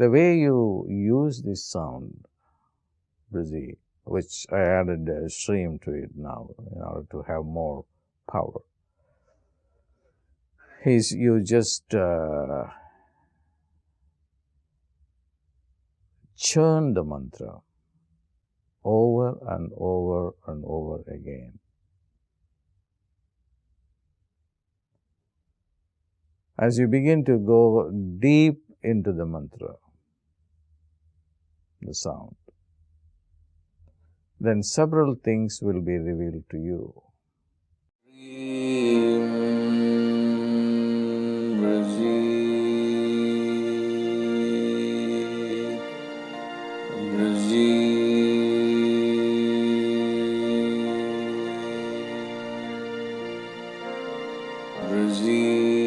The way you use this sound, Brzee, which I added a Shreem to it now in order to have more power, is you just churn the mantra over and over and over again. As you begin to go deep into the mantra, the sound, then several things will be revealed to you. Shreem Brzee, Brzee, Brzee.